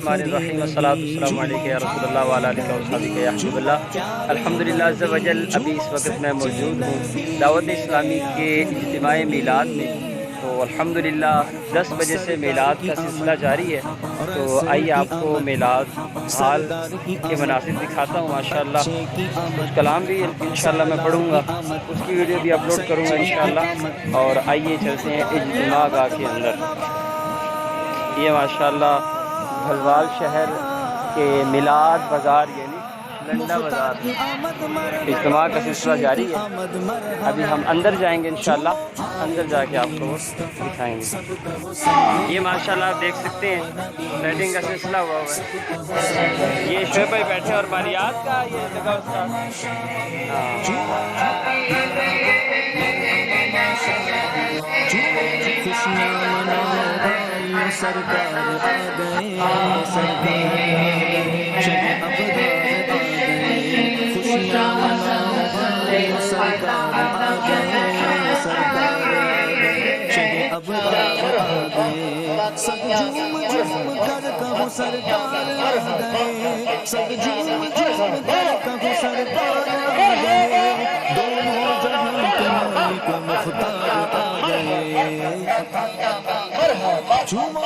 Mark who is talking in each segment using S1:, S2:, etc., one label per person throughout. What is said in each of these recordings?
S1: बिस्मिल्लाहिर्रहमानिर्रहीम अस्सलातु वस्सलामु अलैका या रसूलल्लाह व अला आलिका व अस्हाबिका या हबीबल्लाह। अल्हम्दुलिल्लाह अज़्ज़ा वजल अभी इस वक्त मैं मौजूद हूँ दावत इस्लामी के इज्तिमाए मीलाद में। तो अल्हम्दुलिल्लाह 10 बजे से मीलाद का सिलसिला जारी है। तो आइए आपको मीलाद हाल के मनासिब दिखाता हूँ। माशाअल्लाह कुछ कलाम भी इंशाअल्लाह मैं पढ़ूँगा, उसकी वीडियो भी अपलोड करूँगा इंशाअल्लाह। और आइए चलते हैं इज्तिमा गाह के अंदर। ये माशाअल्लाह भलवाल शहर के मिलाद बाज़ार यानी लंडा बाज़ार इज्तिमा का सिलसिला जारी है। अभी हम अंदर जाएंगे इंशाअल्लाह, अंदर जाके आपको दिखाएंगे। ये माशाअल्लाह आप देख सकते हैं वेडिंग का सिलसिला हुआ है। ये शोएब भाई बैठे और बारियात का ये जगह उसका
S2: सरकार आ गए, सरकार खुशियाँ मनाओ भाई, सरकार आ गए, सरकार अब आ गए। सब झूम झूम कर कहो सरकार आ गए, सब झूम झूम कर कहो सरकार आ गए। दोनों जहां के मालिक मुख्तार आ गए। झूमो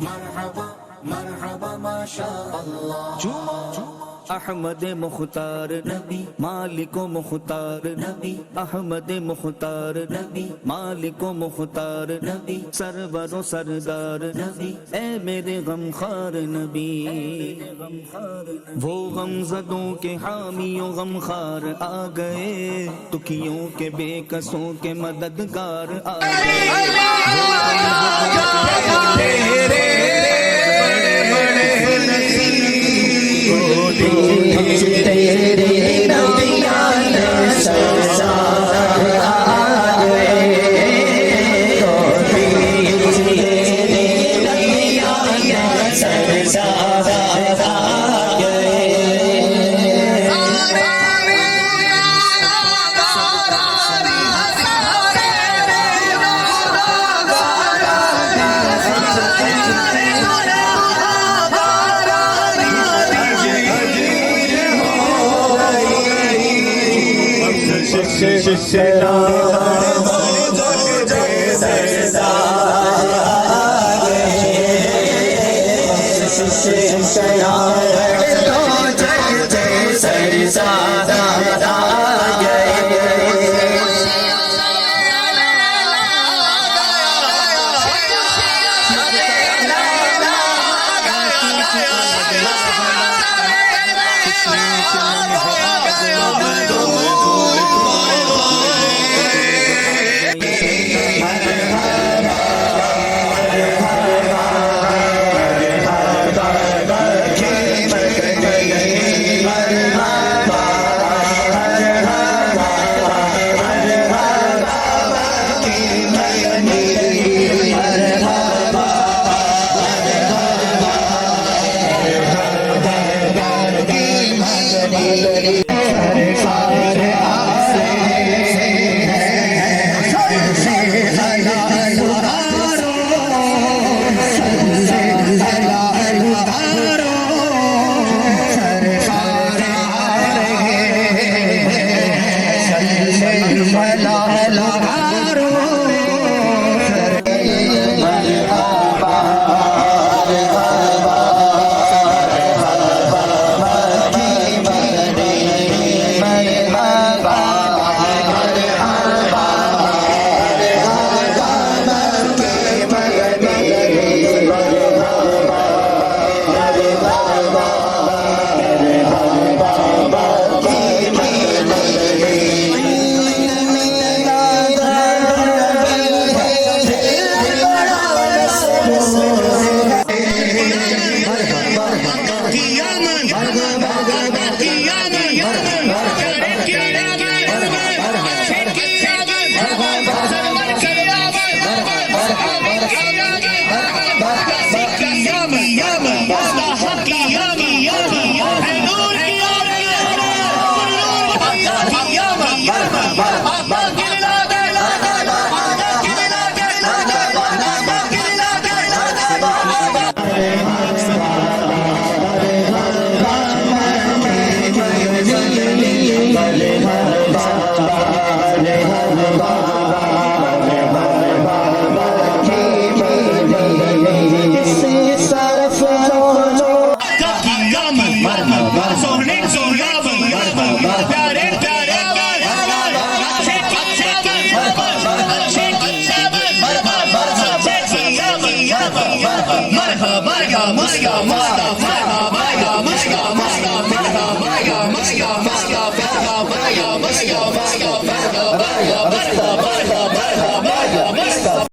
S2: मरहबा मरहबा माशाअल्लाह। झूमो अहमद मुख्तार नबी मालिको मुख्तार नबी, अहमद मुख्तार नबी मालिको मुख्तार नबी, सरवरो सरदार नबी ए मेरे गमखार नबी। वो गमज़दों के हामियों गमखार आ गए, दुखियों के बेकसों के मददगार आ गए। तेरे नबियान सरसार आ गए, तेरे नबियान सरसार आ गए।
S3: Maya,